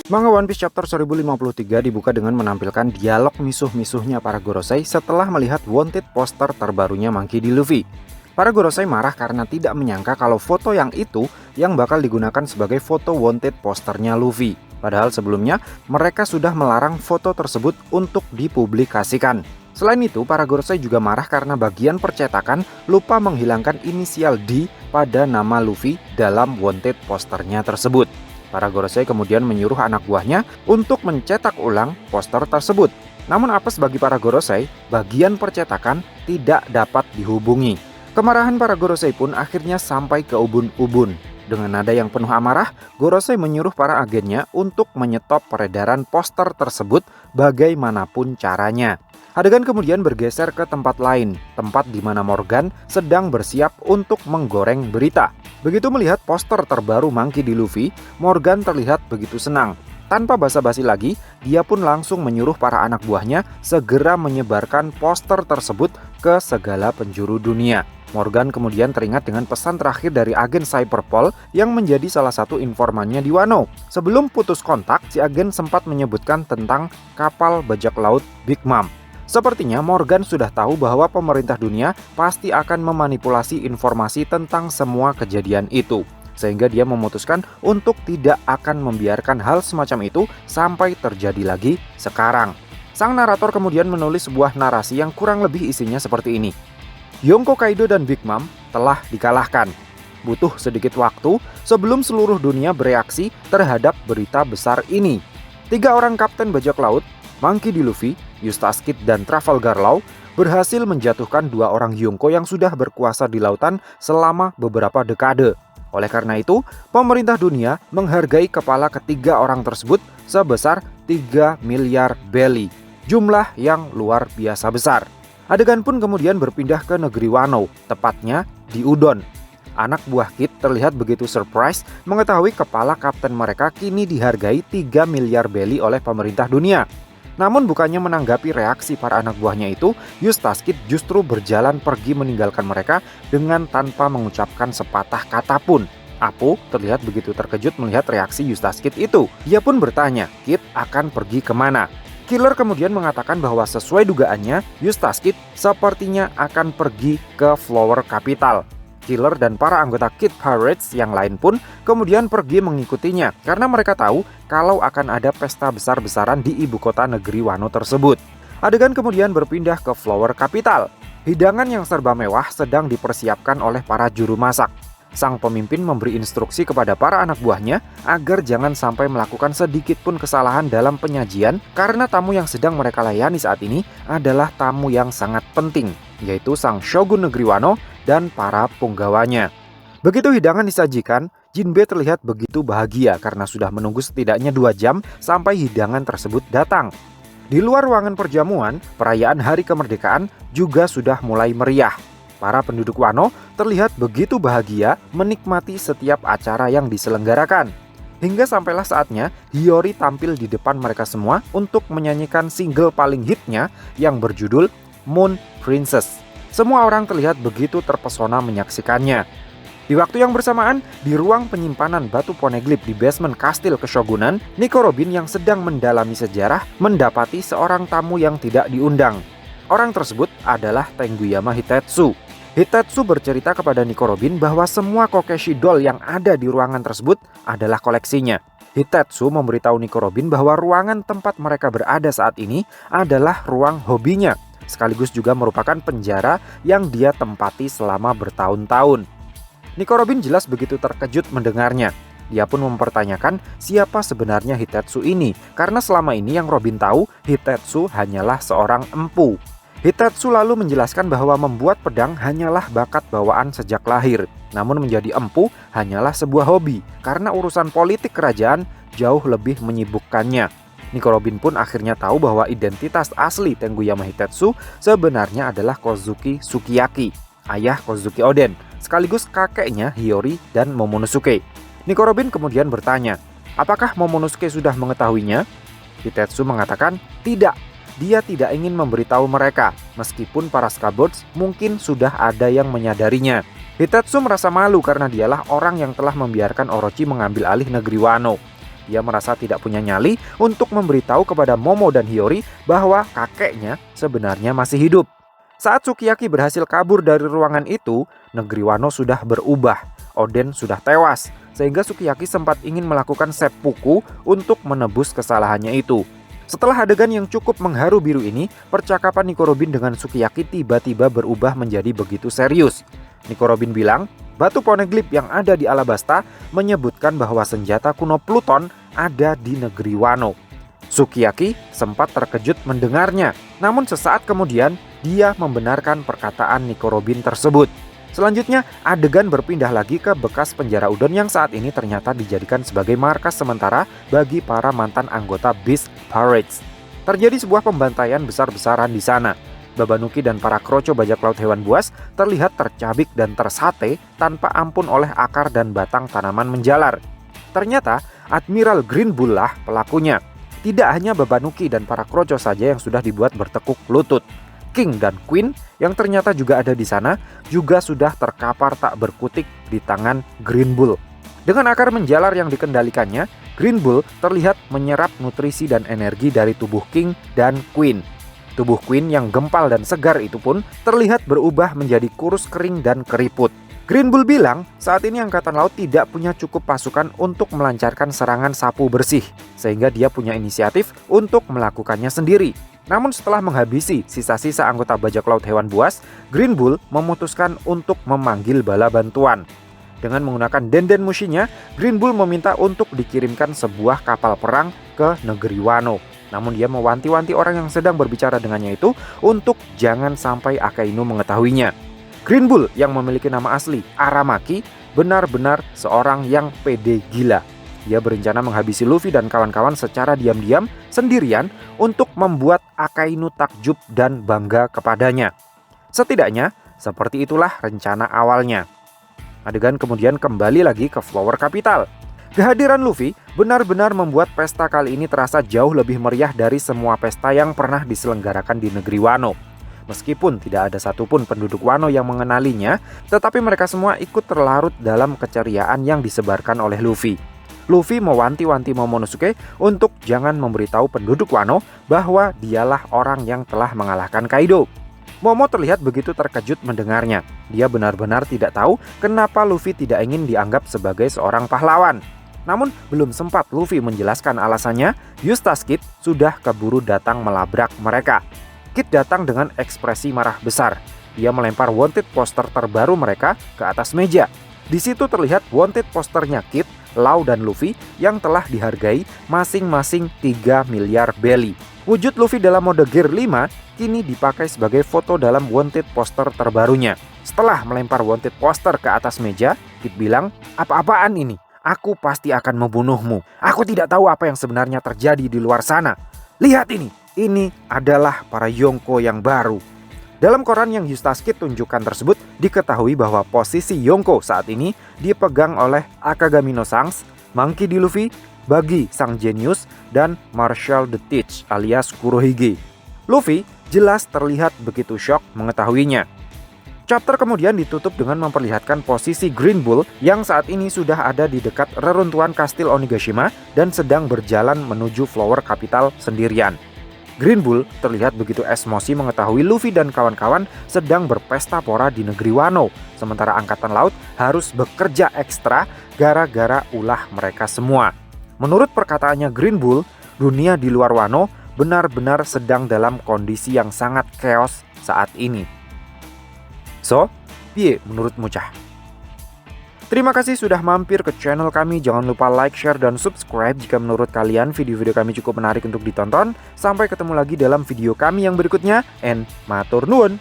Manga One Piece chapter 1053 dibuka dengan menampilkan dialog misuh-misuhnya para Gorosei setelah melihat wanted poster terbarunya Monkey D. Luffy. Para Gorosei marah karena tidak menyangka kalau foto yang itu yang bakal digunakan sebagai foto wanted posternya Luffy. Padahal sebelumnya mereka sudah melarang foto tersebut untuk dipublikasikan. Selain itu, para Gorosei juga marah karena bagian percetakan lupa menghilangkan inisial D pada nama Luffy dalam wanted posternya tersebut. Para Gorosei kemudian menyuruh anak buahnya untuk mencetak ulang poster tersebut. Namun apes bagi para Gorosei, bagian percetakan tidak dapat dihubungi. Kemarahan para Gorosei pun akhirnya sampai ke ubun-ubun. Dengan nada yang penuh amarah, Gorosei menyuruh para agennya untuk menyetop peredaran poster tersebut bagaimanapun caranya. Adegan kemudian bergeser ke tempat lain, tempat di mana Morgan sedang bersiap untuk menggoreng berita. Begitu melihat poster terbaru Monkey D. Luffy, Morgan terlihat begitu senang. Tanpa basa-basi lagi, dia pun langsung menyuruh para anak buahnya segera menyebarkan poster tersebut ke segala penjuru dunia. Morgan kemudian teringat dengan pesan terakhir dari agen Cyberpol yang menjadi salah satu informannya di Wano. Sebelum putus kontak, si agen sempat menyebutkan tentang kapal bajak laut Big Mom. Sepertinya Morgan sudah tahu bahwa pemerintah dunia pasti akan memanipulasi informasi tentang semua kejadian itu. Sehingga dia memutuskan untuk tidak akan membiarkan hal semacam itu sampai terjadi lagi sekarang. Sang narator kemudian menulis sebuah narasi yang kurang lebih isinya seperti ini. Yonko Kaido dan Big Mom telah dikalahkan. Butuh sedikit waktu sebelum seluruh dunia bereaksi terhadap berita besar ini. 3 orang kapten bajak laut, Monkey D. Luffy, Eustace Kid, dan Trafalgar Law berhasil menjatuhkan 2 orang Yonko yang sudah berkuasa di lautan selama beberapa dekade. Oleh karena itu, pemerintah dunia menghargai kepala ketiga orang tersebut sebesar 3 miliar belly, jumlah yang luar biasa besar. Adegan pun kemudian berpindah ke negeri Wano, tepatnya di Udon. Anak buah Kid terlihat begitu surprise mengetahui kepala kapten mereka kini dihargai 3 miliar belly oleh pemerintah dunia. Namun bukannya menanggapi reaksi para anak buahnya itu, Eustace Kid justru berjalan pergi meninggalkan mereka dengan tanpa mengucapkan sepatah kata pun. Apo terlihat begitu terkejut melihat reaksi Eustace Kid itu. Dia pun bertanya, Kid akan pergi kemana? Killer kemudian mengatakan bahwa sesuai dugaannya, Eustace Kid sepertinya akan pergi ke Flower Capital. Killer dan para anggota Kid Pirates yang lain pun kemudian pergi mengikutinya karena mereka tahu kalau akan ada pesta besar-besaran di ibu kota negeri Wano tersebut. Adegan kemudian berpindah ke Flower Capital. Hidangan yang serba mewah sedang dipersiapkan oleh para juru masak. Sang pemimpin memberi instruksi kepada para anak buahnya agar jangan sampai melakukan sedikit pun kesalahan dalam penyajian karena tamu yang sedang mereka layani saat ini adalah tamu yang sangat penting, yaitu sang Shogun Negeri Wano dan para punggawanya. Begitu hidangan disajikan, Jinbe terlihat begitu bahagia karena sudah menunggu setidaknya 2 jam sampai hidangan tersebut datang. Di luar ruangan perjamuan, perayaan Hari Kemerdekaan juga sudah mulai meriah. Para penduduk Wano terlihat begitu bahagia menikmati setiap acara yang diselenggarakan. Hingga sampailah saatnya Hiyori tampil di depan mereka semua untuk menyanyikan single paling hitnya yang berjudul Moon Princess. Semua orang terlihat begitu terpesona menyaksikannya. Di waktu yang bersamaan, di ruang penyimpanan batu poneglyph di basement kastil Keshogunan, Nico Robin yang sedang mendalami sejarah mendapati seorang tamu yang tidak diundang. Orang tersebut adalah Tengyuyama Hitetsu. Hitetsu bercerita kepada Nico Robin bahwa semua Kokeshi doll yang ada di ruangan tersebut adalah koleksinya. Hitetsu memberitahu Nico Robin bahwa ruangan tempat mereka berada saat ini adalah ruang hobinya, sekaligus juga merupakan penjara yang dia tempati selama bertahun-tahun. Nico Robin jelas begitu terkejut mendengarnya. Dia pun mempertanyakan siapa sebenarnya Hitetsu ini, karena selama ini yang Robin tahu, Hitetsu hanyalah seorang empu. Hitetsu lalu menjelaskan bahwa membuat pedang hanyalah bakat bawaan sejak lahir, namun menjadi empu hanyalah sebuah hobi, karena urusan politik kerajaan jauh lebih menyibukkannya. Nico Robin pun akhirnya tahu bahwa identitas asli Tengyuyama Hitetsu sebenarnya adalah Kozuki Sukiyaki, ayah Kozuki Oden, sekaligus kakeknya Hiyori dan Momonosuke. Nico Robin kemudian bertanya, apakah Momonosuke sudah mengetahuinya? Hitetsu mengatakan, tidak. Dia tidak ingin memberitahu mereka, meskipun para Scabbers mungkin sudah ada yang menyadarinya. Hitetsu merasa malu karena dialah orang yang telah membiarkan Orochi mengambil alih negeri Wano. Ia merasa tidak punya nyali untuk memberitahu kepada Momo dan Hiyori bahwa kakeknya sebenarnya masih hidup. Saat Sukiyaki berhasil kabur dari ruangan itu, negeri Wano sudah berubah. Oden sudah tewas, sehingga Sukiyaki sempat ingin melakukan seppuku untuk menebus kesalahannya itu. Setelah adegan yang cukup mengharu biru ini, percakapan Nico Robin dengan Sukiyaki tiba-tiba berubah menjadi begitu serius. Nico Robin bilang, batu poneglyph yang ada di Alabasta menyebutkan bahwa senjata kuno Pluton ada di negeri Wano. Sukiyaki sempat terkejut mendengarnya, namun sesaat kemudian dia membenarkan perkataan Nico Robin tersebut. Selanjutnya, adegan berpindah lagi ke bekas penjara udon yang saat ini ternyata dijadikan sebagai markas sementara bagi para mantan anggota Beast Pirates. Terjadi sebuah pembantaian besar-besaran di sana. Babanuki dan para kroco bajak laut hewan buas terlihat tercabik dan tersate tanpa ampun oleh akar dan batang tanaman menjalar. Ternyata, Admiral Green Bull lah pelakunya. Tidak hanya Babanuki dan para kroco saja yang sudah dibuat bertekuk lutut. King dan Queen yang ternyata juga ada di sana juga sudah terkapar tak berkutik di tangan Green Bull. Dengan akar menjalar yang dikendalikannya, Green Bull terlihat menyerap nutrisi dan energi dari tubuh King dan Queen. Tubuh Queen yang gempal dan segar itu pun terlihat berubah menjadi kurus kering dan keriput. Green Bull bilang saat ini Angkatan Laut tidak punya cukup pasukan untuk melancarkan serangan sapu bersih, sehingga dia punya inisiatif untuk melakukannya sendiri. Namun setelah menghabisi sisa-sisa anggota bajak laut hewan buas, Green Bull memutuskan untuk memanggil bala bantuan. Dengan menggunakan Denden Mushinya, Green Bull meminta untuk dikirimkan sebuah kapal perang ke negeri Wano. Namun dia mewanti-wanti orang yang sedang berbicara dengannya itu untuk jangan sampai Akainu mengetahuinya. Green Bull yang memiliki nama asli Aramaki benar-benar seorang yang pede gila. Dia berencana menghabisi Luffy dan kawan-kawan secara diam-diam sendirian untuk membuat Akainu takjub dan bangga kepadanya. Setidaknya, seperti itulah rencana awalnya. Adegan kemudian kembali lagi ke Flower Capital. Kehadiran Luffy benar-benar membuat pesta kali ini terasa jauh lebih meriah dari semua pesta yang pernah diselenggarakan di negeri Wano. Meskipun tidak ada satupun penduduk Wano yang mengenalinya, tetapi mereka semua ikut terlarut dalam keceriaan yang disebarkan oleh Luffy. Luffy mewanti-wanti Momonosuke untuk jangan memberitahu penduduk Wano bahwa dialah orang yang telah mengalahkan Kaido. Momo terlihat begitu terkejut mendengarnya. Dia benar-benar tidak tahu kenapa Luffy tidak ingin dianggap sebagai seorang pahlawan. Namun belum sempat Luffy menjelaskan alasannya, Eustace Kid sudah keburu datang melabrak mereka. Kid datang dengan ekspresi marah besar. Dia melempar wanted poster terbaru mereka ke atas meja. Di situ terlihat wanted posternya Kid, Lau dan Luffy yang telah dihargai masing-masing 3 miliar belly. Wujud Luffy dalam mode Gear 5 kini dipakai sebagai foto dalam wanted poster terbarunya. Setelah melempar wanted poster ke atas meja, Kid bilang, "Apa-apaan ini? Aku pasti akan membunuhmu. Aku tidak tahu apa yang sebenarnya terjadi di luar sana. Lihat ini adalah para Yonko yang baru." Dalam koran yang Eustace Kid tunjukkan tersebut, diketahui bahwa posisi Yonko saat ini dipegang oleh Akagami no Shanks, Monkey D. Luffy, Buggy sang jenius, dan Marshall the Teach alias Kurohige. Luffy jelas terlihat begitu shock mengetahuinya. Chapter kemudian ditutup dengan memperlihatkan posisi Green Bull yang saat ini sudah ada di dekat reruntuhan kastil Onigashima dan sedang berjalan menuju Flower Capital sendirian. Green Bull terlihat begitu emosi mengetahui Luffy dan kawan-kawan sedang berpesta pora di negeri Wano, sementara Angkatan Laut harus bekerja ekstra gara-gara ulah mereka semua. Menurut perkataannya Green Bull, dunia di luar Wano benar-benar sedang dalam kondisi yang sangat chaos saat ini. So, piye menurutmu cah? Terima kasih sudah mampir ke channel kami. Jangan lupa like, share, dan subscribe jika menurut kalian video-video kami cukup menarik untuk ditonton. Sampai ketemu lagi dalam video kami yang berikutnya. And matur nuwun.